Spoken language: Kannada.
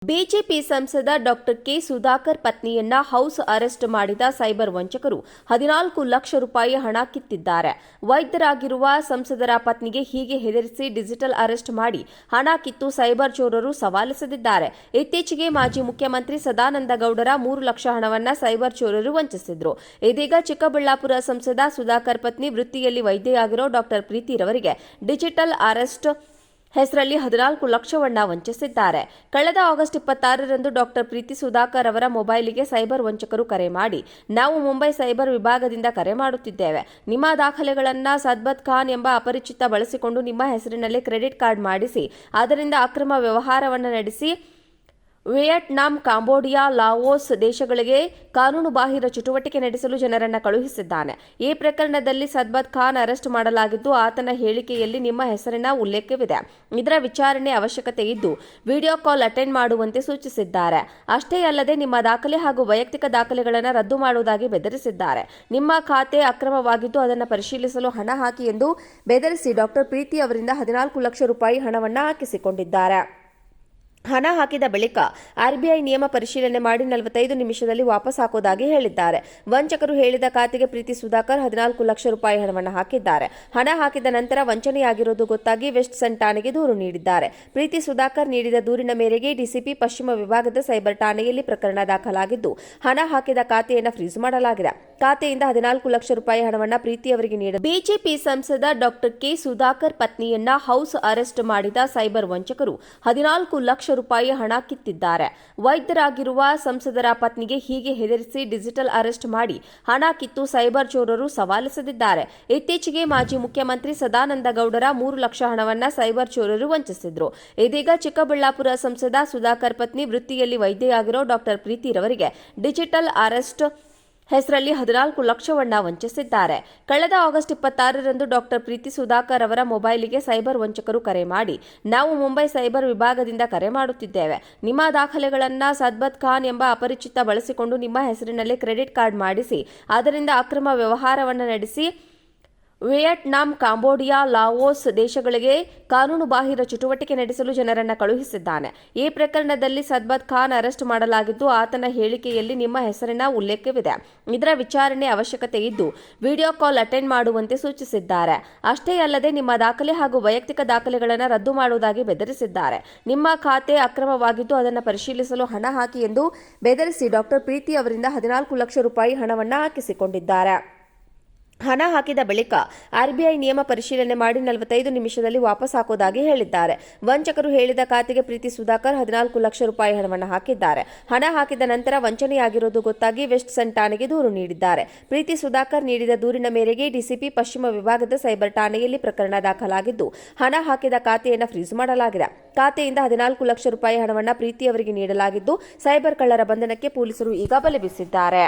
ಬಿಜೆಪಿ ಸಂಸದ ಡಾಕ್ಟರ್ ಕೆ ಸುಧಾಕರ್ ಪತ್ನಿಯನ್ನ ಹೌಸ್ ಅರೆಸ್ಟ್ ಮಾಡಿದ ಸೈಬರ್ ವಂಚಕರು 14 ಲಕ್ಷ ರೂಪಾಯಿ ಹಣ ಕಿತ್ತಿದ್ದಾರೆ. ವೈದ್ಯರಾಗಿರುವ ಸಂಸದರ ಪತ್ನಿಗೆ ಹೀಗೆ ಹೆದರಿಸಿ ಡಿಜಿಟಲ್ ಅರೆಸ್ಟ್ ಮಾಡಿ ಹಣ ಕಿತ್ತು ಸೈಬರ್ ಚೋರರು ಸವಾಲೆಸೆದಿದ್ದಾರೆ. ಇತ್ತೀಚೆಗೆ ಮಾಜಿ ಮುಖ್ಯಮಂತ್ರಿ ಸದಾನಂದ ಗೌಡರ 3 ಲಕ್ಷ ಹಣವನ್ನ ಸೈಬರ್ ಚೋರರು ವಂಚಿಸಿದ್ರು. ಇದೀಗ ಚಿಕ್ಕಬಳ್ಳಾಪುರ ಸಂಸದ ಸುಧಾಕರ್ ಪತ್ನಿ ವೃತ್ತಿಯಲ್ಲಿ ವೈದ್ಯೆಯಾಗಿರೋ ಡಾಕ್ಟರ್ ಪ್ರೀತಿರವರಿಗೆ ಡಿಜಿಟಲ್ ಅರೆಸ್ಟ್ ಹೆಸರಲ್ಲಿ 14 ಲಕ್ಷವನ್ನ ವಂಚಿಸಿದ್ದಾರೆ. ಕಳೆದ ಆಗಸ್ಟ್ 26ರಂದು ಡಾಕ್ಟರ್ ಪ್ರೀತಿ ಸುಧಾಕರ್ ಅವರ ಮೊಬೈಲಿಗೆ ಸೈಬರ್ ವಂಚಕರು ಕರೆ ಮಾಡಿ, ನಾವು ಮುಂಬೈ ಸೈಬರ್ ವಿಭಾಗದಿಂದ ಕರೆ ಮಾಡುತ್ತಿದ್ದೇವೆ. ನಿಮ್ಮ ದಾಖಲೆಗಳನ್ನ ಸದ್ಬತ್ ಖಾನ್ ಎಂಬ ಅಪರಿಚಿತ ಬಳಸಿಕೊಂಡು ನಿಮ್ಮ ಹೆಸರಿನಲ್ಲಿ ಕ್ರೆಡಿಟ್ ಕಾರ್ಡ್ ಮಾಡಿಸಿ, ಅದರಿಂದ ಅಕ್ರಮ ವ್ಯವಹಾರವನ್ನು ನಡೆಸಿ ವಿಯೆಟ್ನಾಂ, ಕಾಂಬೋಡಿಯಾ, ಲಾವೋಸ್ ದೇಶಗಳಿಗೆ ಕಾನೂನುಬಾಹಿರ ಚಟುವಟಿಕೆ ನಡೆಸಲು ಜನರನ್ನ ಕಳುಹಿಸಿದ್ದಾನೆ. ಈ ಪ್ರಕರಣದಲ್ಲಿ ಸದ್ಬತ್ ಖಾನ್ ಅರೆಸ್ಟ್ ಮಾಡಲಾಗಿದ್ದು, ಆತನ ಹೇಳಿಕೆಯಲ್ಲಿ ನಿಮ್ಮ ಹೆಸರಿನ ಉಲ್ಲೇಖವಿದೆ. ಇದರ ವಿಚಾರಣೆ ಅವಶ್ಯಕತೆ ಇದ್ದು ವಿಡಿಯೋ ಕಾಲ್ ಅಟೆಂಡ್ ಮಾಡುವಂತೆ ಸೂಚಿಸಿದ್ದಾರೆ. ಅಷ್ಟೇ ಅಲ್ಲದೆ ನಿಮ್ಮ ದಾಖಲೆ ಹಾಗೂ ವೈಯಕ್ತಿಕ ದಾಖಲೆಗಳನ್ನು ರದ್ದು ಮಾಡುವುದಾಗಿ ಬೆದರಿಸಿದ್ದಾರೆ. ನಿಮ್ಮ ಖಾತೆ ಅಕ್ರಮವಾಗಿದ್ದು ಅದನ್ನು ಪರಿಶೀಲಿಸಲು ಹಣ ಹಾಕಿ ಎಂದು ಬೆದರಿಸಿ ಡಾಕ್ಟರ್ ಪ್ರೀತಿ ಅವರಿಂದ 14 ಲಕ್ಷ ರೂಪಾಯಿ ಹಣವನ್ನು ಹಾಕಿಸಿಕೊಂಡಿದ್ದಾರೆ. ಹಣ ಹಾಕಿದ ಬಳಿಕ ಆರ್ಬಿಐ ನಿಯಮ ಪರಿಶೀಲನೆ ಮಾಡಿ 45 ನಿಮಿಷದಲ್ಲಿ ವಾಪಸ್ ಹಾಕುವುದಾಗಿ ಹೇಳಿದ್ದಾರೆ. ವಂಚಕರು ಹೇಳಿದ ಖಾತೆಗೆ ಪ್ರೀತಿ ಸುಧಾಕರ್ 14 ಲಕ್ಷ ರೂಪಾಯಿ ಹಣವನ್ನು ಹಾಕಿದ್ದಾರೆ. ಹಣ ಹಾಕಿದ ನಂತರ ವಂಚನೆಯಾಗಿರುವುದು ಗೊತ್ತಾಗಿ ವೆಸ್ಟ್ ಸೆನ್ ಠಾಣೆಗೆ ದೂರು ನೀಡಿದ್ದಾರೆ. ಪ್ರೀತಿ ಸುಧಾಕರ್ ನೀಡಿದ ದೂರಿನ ಮೇರೆಗೆ ಡಿಸಿಪಿ ಪಶ್ಚಿಮ ವಿಭಾಗದ ಸೈಬರ್ ಠಾಣೆಯಲ್ಲಿ ಪ್ರಕರಣ ದಾಖಲಾಗಿದ್ದು, ಹಣ ಹಾಕಿದ ಖಾತೆಯನ್ನು ಫ್ರೀಸ್ ಮಾಡಲಾಗಿದೆ. ಖಾತೆಯಿಂದ 14 ಲಕ್ಷ ರೂಪಾಯಿ ಹಣವನ್ನು ಪ್ರೀತಿ ಅವರಿಗೆ ನೀಡಿದ ಬಿಜೆಪಿ ಸಂಸದ ಡಾಕ್ಟರ್ ಕೆ ಸುಧಾಕರ್ ಪತ್ನಿಯನ್ನ ಹೌಸ್ ಅರೆಸ್ಟ್ ಮಾಡಿದ ಸೈಬರ್ ವಂಚಕರು 14 ಲಕ್ಷ ರೂಪಾಯಿ ಹಣ ಕಿತ್ತಿದ್ದಾರೆ. ವೈದ್ಯರಾಗಿರುವ ಸಂಸದರ ಪತ್ನಿಗೆ ಹೀಗೆ ಹೆದರಿಸಿ ಡಿಜಿಟಲ್ ಅರೆಸ್ಟ್ ಮಾಡಿ ಹಣ ಕಿತ್ತು ಸೈಬರ್ ಚೋರರು ಸವಾಲೆಸೆದಿದ್ದಾರೆ. ಇತ್ತೀಚೆಗೆ ಮಾಜಿ ಮುಖ್ಯಮಂತ್ರಿ ಸದಾನಂದ ಗೌಡರ 3 ಲಕ್ಷ ಹಣವನ್ನ ಸೈಬರ್ ಚೋರರು ವಂಚಿಸಿದ್ರು. ಇದೀಗ ಚಿಕ್ಕಬಳ್ಳಾಪುರ ಸಂಸದ ಸುಧಾಕರ್ ಪತ್ನಿ ವೃತ್ತಿಯಲ್ಲಿ ವೈದ್ಯೆಯಾಗಿರೋ ಡಾಕ್ಟರ್ ಪ್ರೀತಿರವರಿಗೆ ಡಿಜಿಟಲ್ ಅರೆಸ್ಟ್ ಹೆಸರಲ್ಲಿ 14 ಲಕ್ಷವನ್ನ ವಂಚಿಸಿದ್ದಾರೆ. ಕಳೆದ ಆಗಸ್ಟ್ 26ರಂದು ಡಾಕ್ಟರ್ ಪ್ರೀತಿ ಸುಧಾಕರ್ ಅವರ ಮೊಬೈಲಿಗೆ ಸೈಬರ್ ವಂಚಕರು ಕರೆ ಮಾಡಿ, ನಾವು ಮುಂಬೈ ಸೈಬರ್ ವಿಭಾಗದಿಂದ ಕರೆ ಮಾಡುತ್ತಿದ್ದೇವೆ. ನಿಮ್ಮ ದಾಖಲೆಗಳನ್ನ ಸದ್ಬತ್ ಖಾನ್ ಎಂಬ ಅಪರಿಚಿತ ಬಳಸಿಕೊಂಡು ನಿಮ್ಮ ಹೆಸರಿನಲ್ಲಿ ಕ್ರೆಡಿಟ್ ಕಾರ್ಡ್ ಮಾಡಿಸಿ, ಅದರಿಂದ ಅಕ್ರಮ ವ್ಯವಹಾರವನ್ನು ನಡೆಸಿ ವಿಯೆಟ್ನಾಂ, ಕಾಂಬೋಡಿಯಾ, ಲಾವೋಸ್ ದೇಶಗಳಿಗೆ ಕಾನೂನುಬಾಹಿರ ಚಟುವಟಿಕೆ ನಡೆಸಲು ಜನರನ್ನ ಕಳುಹಿಸಿದ್ದಾನೆ. ಈ ಪ್ರಕರಣದಲ್ಲಿ ಸದ್ಬತ್ ಖಾನ್ ಅರೆಸ್ಟ್ ಮಾಡಲಾಗಿದ್ದು, ಆತನ ಹೇಳಿಕೆಯಲ್ಲಿ ನಿಮ್ಮ ಹೆಸರಿನ ಉಲ್ಲೇಖವಿದೆ. ಇದರ ವಿಚಾರಣೆ ಅವಶ್ಯಕತೆ ಇದ್ದು ವಿಡಿಯೋ ಕಾಲ್ ಅಟೆಂಡ್ ಮಾಡುವಂತೆ ಸೂಚಿಸಿದ್ದಾರೆ. ಅಷ್ಟೇ ಅಲ್ಲದೆ ನಿಮ್ಮ ದಾಖಲೆ ಹಾಗೂ ವೈಯಕ್ತಿಕ ದಾಖಲೆಗಳನ್ನು ರದ್ದು ಮಾಡುವುದಾಗಿ ಬೆದರಿಸಿದ್ದಾರೆ. ನಿಮ್ಮ ಖಾತೆ ಅಕ್ರಮವಾಗಿದ್ದು ಅದನ್ನು ಪರಿಶೀಲಿಸಲು ಹಣ ಹಾಕಿ ಎಂದು ಬೆದರಿಸಿ ಡಾಕ್ಟರ್ ಪ್ರೀತಿ ಅವರಿಂದ 14 ಲಕ್ಷ ರೂಪಾಯಿ ಹಣವನ್ನು ಹಾಕಿಸಿಕೊಂಡಿದ್ದಾರೆ. ಹಣ ಹಾಕಿದ ಬಳಿಕ ಆರ್ಬಿಐ ನಿಯಮ ಪರಿಶೀಲನೆ ಮಾಡಿ 45 ನಿಮಿಷದಲ್ಲಿ ವಾಪಸ್ ಹಾಕುವುದಾಗಿ ಹೇಳಿದ್ದಾರೆ. ವಂಚಕರು ಹೇಳಿದ ಖಾತೆಗೆ ಪ್ರೀತಿ ಸುಧಾಕರ್ 14 ಲಕ್ಷ ರೂಪಾಯಿ ಹಣವನ್ನು ಹಾಕಿದ್ದಾರೆ. ಹಣ ಹಾಕಿದ ನಂತರ ವಂಚನೆಯಾಗಿರುವುದು ಗೊತ್ತಾಗಿ ವೆಸ್ಟ್ ಸೆನ್ ಠಾಣೆಗೆ ದೂರು ನೀಡಿದ್ದಾರೆ. ಪ್ರೀತಿ ಸುಧಾಕರ್ ನೀಡಿದ ದೂರಿನ ಮೇರೆಗೆ ಡಿಸಿಪಿ ಪಶ್ಚಿಮ ವಿಭಾಗದ ಸೈಬರ್ ಠಾಣೆಯಲ್ಲಿ ಪ್ರಕರಣ ದಾಖಲಾಗಿದ್ದು, ಹಣ ಹಾಕಿದ ಖಾತೆಯನ್ನು ಫ್ರೀಸ್ ಮಾಡಲಾಗಿದೆ. ಖಾತೆಯಿಂದ 14 ಲಕ್ಷ ರೂಪಾಯಿ ಹಣವನ್ನು ಪ್ರೀತಿ ಅವರಿಗೆ ನೀಡಲಾಗಿದ್ದು, ಸೈಬರ್ ಕಳ್ಳರ ಬಂಧನಕ್ಕೆ ಪೊಲೀಸರು ಈಗ ಬಲೆ ಬೀಸಿದ್ದಾರೆ.